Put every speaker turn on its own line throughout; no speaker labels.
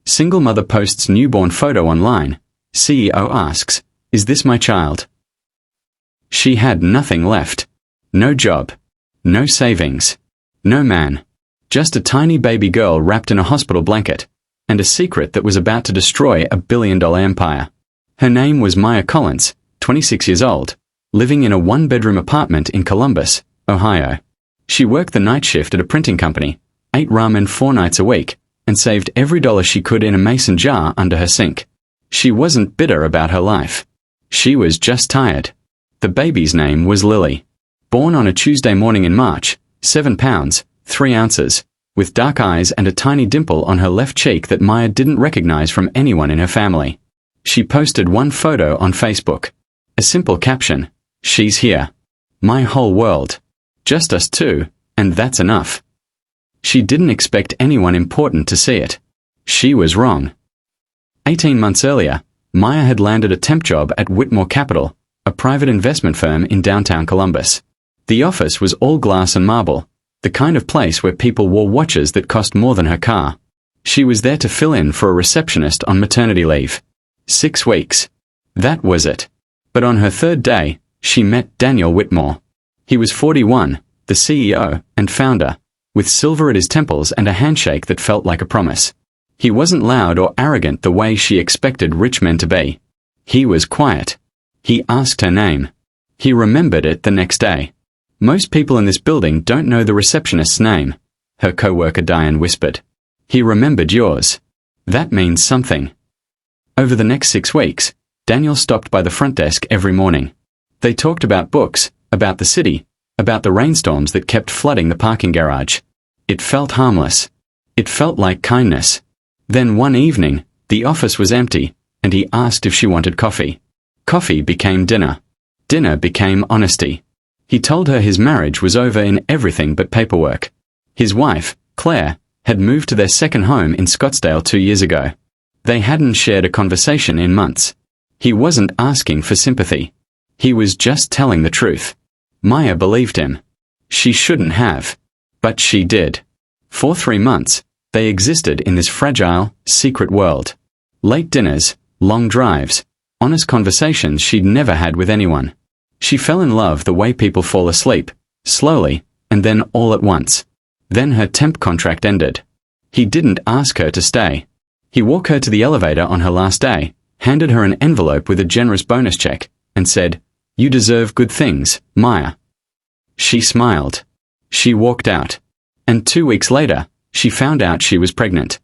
Single mother posts newborn photo online. CEO asks, "Is this my child?" She had nothing left. No job. No savings. No man. Just a tiny baby girl wrapped in a hospital blanket. And a secret that was about to destroy a billion-dollar empire. Her name was Maya Collins, 26 years old, living in a one-bedroom apartment in Columbus, Ohio. She worked the night shift at a printing company, ate ramen 4 nights a week, and saved every dollar she could in a mason jar under her sink. She wasn't bitter about her life. She was just tired. The baby's name was Lily. Born on a Tuesday morning in March, 7 pounds, 3 ounces, with dark eyes and a tiny dimple on her left cheek that Maya didn't recognize from anyone in her family. She posted one photo on Facebook. A simple caption, "She's here. My whole world. Just us two, and that's enough." She didn't expect anyone important to see it. She was wrong. 18 months earlier, Maya had landed a temp job at Whitmore Capital, a private investment firm in downtown Columbus. The office was all glass and marble, the kind of place where people wore watches that cost more than her car. She was there to fill in for a receptionist on maternity leave. 6 weeks. That was it. But on her 3rd day, she met Daniel Whitmore. He was 41, the CEO and founder, with silver at his temples and a handshake that felt like a promise. He wasn't loud or arrogant the way she expected rich men to be. He was quiet. He asked her name. He remembered it the next day. "Most people in this building don't know the receptionist's name," her co-worker Diane whispered. "He remembered yours. That means something." Over the next 6 weeks, Daniel stopped by the front desk every morning. They talked about books, about the city, about the rainstorms that kept flooding the parking garage. It felt harmless. It felt like kindness. Then one evening, the office was empty, and he asked if she wanted coffee. Coffee became dinner. Dinner became honesty. He told her his marriage was over in everything but paperwork. His wife, Claire, had moved to their second home in Scottsdale 2 years ago. They hadn't shared a conversation in months. He wasn't asking for sympathy. He was just telling the truth. Maya believed him. She shouldn't have. But she did. For 3 months, they existed in this fragile, secret world. Late dinners, long drives, honest conversations she'd never had with anyone. She fell in love the way people fall asleep, slowly, and then all at once. Then her temp contract ended. He didn't ask her to stay. He walked her to the elevator on her last day, handed her an envelope with a generous bonus check, and said, "You deserve good things, Maya." She smiled. She walked out. And 2 weeks later, she found out she was pregnant.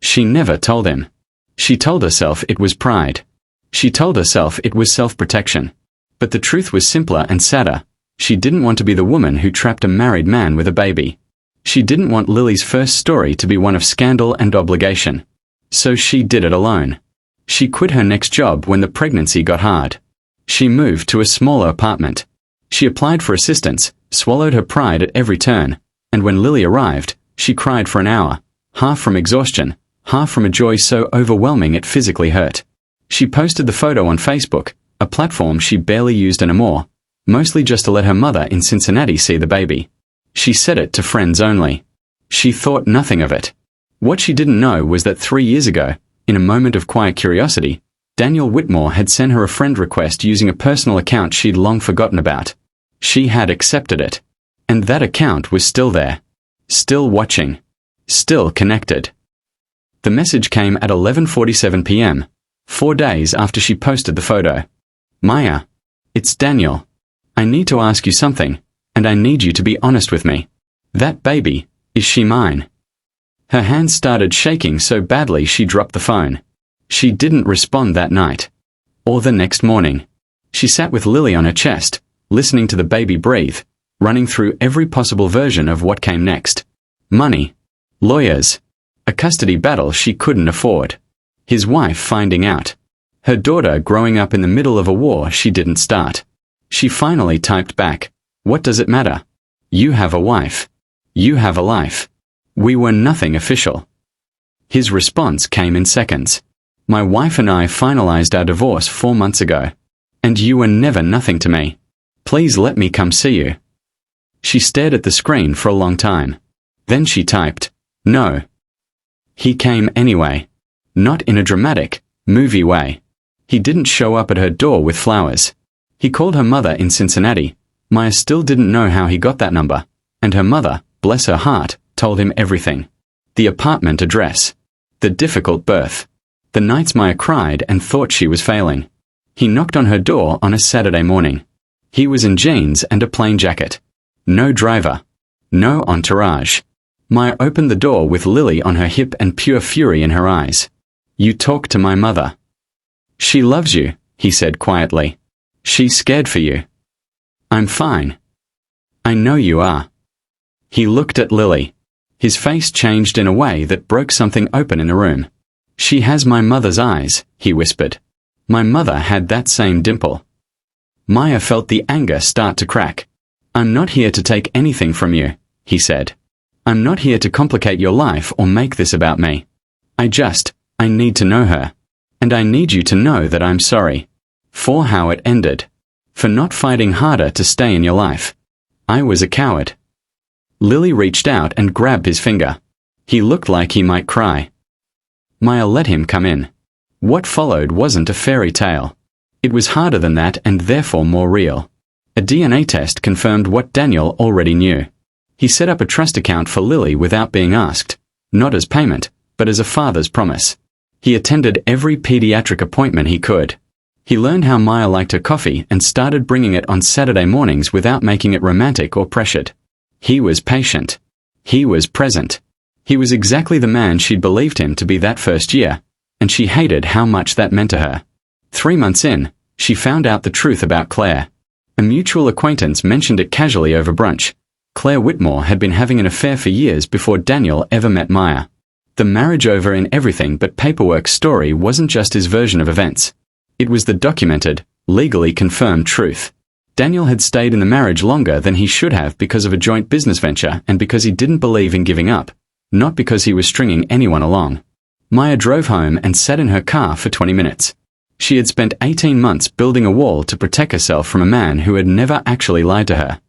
She never told him. She told herself it was pride. She told herself it was self-protection. But the truth was simpler and sadder. She didn't want to be the woman who trapped a married man with a baby. She didn't want Lily's first story to be one of scandal and obligation. So she did it alone. She quit her next job when the pregnancy got hard. She moved to a smaller apartment. She applied for assistance, swallowed her pride at every turn, and when Lily arrived, she cried for an hour, half from exhaustion, half from a joy so overwhelming it physically hurt. She posted the photo on Facebook, a platform she barely used anymore, mostly just to let her mother in Cincinnati see the baby. She said it to friends only. She thought nothing of it. What she didn't know was that 3 years ago, in a moment of quiet curiosity, Daniel Whitmore had sent her a friend request using a personal account she'd long forgotten about. She had accepted it. And that account was still there. Still watching. Still connected. The message came at 11:47 p.m., 4 days after she posted the photo. "Maya, it's Daniel. I need to ask you something, and I need you to be honest with me. That baby, is she mine?" Her hands started shaking so badly she dropped the phone. She didn't respond that night. Or the next morning. She sat with Lily on her chest, listening to the baby breathe, running through every possible version of what came next. Money. Lawyers. A custody battle she couldn't afford. His wife finding out. Her daughter growing up in the middle of a war she didn't start. She finally typed back, "What does it matter? You have a wife. You have a life. We were nothing official." His response came in seconds. "My wife and I finalized our divorce 4 months ago. And you were never nothing to me. Please let me come see you." She stared at the screen for a long time. Then she typed, "No." He came anyway. Not in a dramatic, movie way. He didn't show up at her door with flowers. He called her mother in Cincinnati. Maya still didn't know how he got that number, and her mother, bless her heart, told him everything. The apartment address. The difficult birth. The nights Maya cried and thought she was failing. He knocked on her door on a Saturday morning. He was in jeans and a plain jacket. No driver. No entourage. Maya opened the door with Lily on her hip and pure fury in her eyes. "You talk to my mother." "She loves you," he said quietly. "She's scared for you." "I'm fine." "I know you are." He looked at Lily. His face changed in a way that broke something open in the room. "She has my mother's eyes," he whispered. "My mother had that same dimple." Maya felt the anger start to crack. "I'm not here to take anything from you," he said. "I'm not here to complicate your life or make this about me. I need to know her. And I need you to know that I'm sorry. For how it ended. For not fighting harder to stay in your life. I was a coward." Lily reached out and grabbed his finger. He looked like he might cry. Maya let him come in. What followed wasn't a fairy tale. It was harder than that and therefore more real. A DNA test confirmed what Daniel already knew. He set up a trust account for Lily without being asked, not as payment, but as a father's promise. He attended every pediatric appointment he could. He learned how Maya liked her coffee and started bringing it on Saturday mornings without making it romantic or pressured. He was patient. He was present. He was exactly the man she'd believed him to be that first year, and she hated how much that meant to her. 3 months in, she found out the truth about Claire. A mutual acquaintance mentioned it casually over brunch. Claire Whitmore had been having an affair for years before Daniel ever met Maya. The marriage over in everything but paperwork story wasn't just his version of events. It was the documented, legally confirmed truth. Daniel had stayed in the marriage longer than he should have because of a joint business venture and because he didn't believe in giving up, not because he was stringing anyone along. Maya drove home and sat in her car for 20 minutes. She had spent 18 months building a wall to protect herself from a man who had never actually lied to her.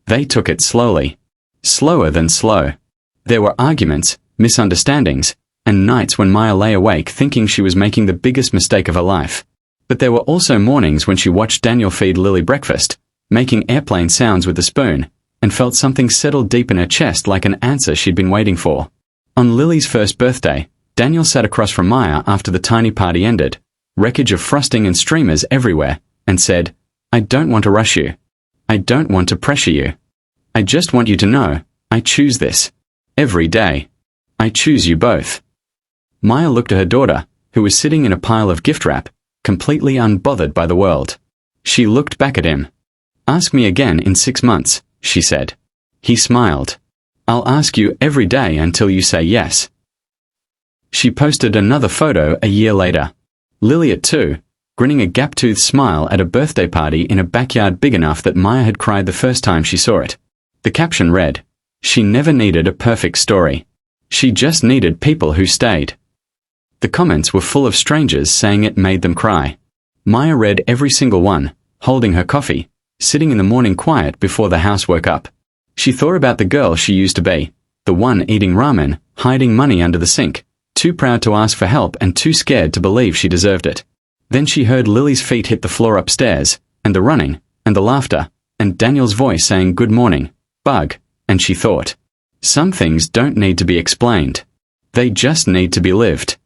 They took it slowly. Slower than slow. There were arguments, misunderstandings, and nights when Maya lay awake thinking she was making the biggest mistake of her life. But there were also mornings when she watched Daniel feed Lily breakfast, making airplane sounds with a spoon, and felt something settle deep in her chest like an answer she'd been waiting for. On Lily's first birthday, Daniel sat across from Maya after the tiny party ended, wreckage of frosting and streamers everywhere, and said, "I don't want to rush you. I don't want to pressure you. I just want you to know, I choose this. Every day. I choose you both." Maya looked at her daughter, who was sitting in a pile of gift wrap, completely unbothered by the world. She looked back at him. "Ask me again in 6 months," she said. He smiled. "I'll ask you every day until you say yes." She posted another photo a year later. Lily at 2, grinning a gap-toothed smile at a birthday party in a backyard big enough that Maya had cried the first time she saw it. The caption read, "She never needed a perfect story. She just needed people who stayed." The comments were full of strangers saying it made them cry. Maya read every single one, holding her coffee, sitting in the morning quiet before the house woke up. She thought about the girl she used to be, the one eating ramen, hiding money under the sink, too proud to ask for help and too scared to believe she deserved it. Then she heard Lily's feet hit the floor upstairs, and the running, and the laughter, and Daniel's voice saying "Good morning, Bug," and she thought, some things don't need to be explained. They just need to be lived.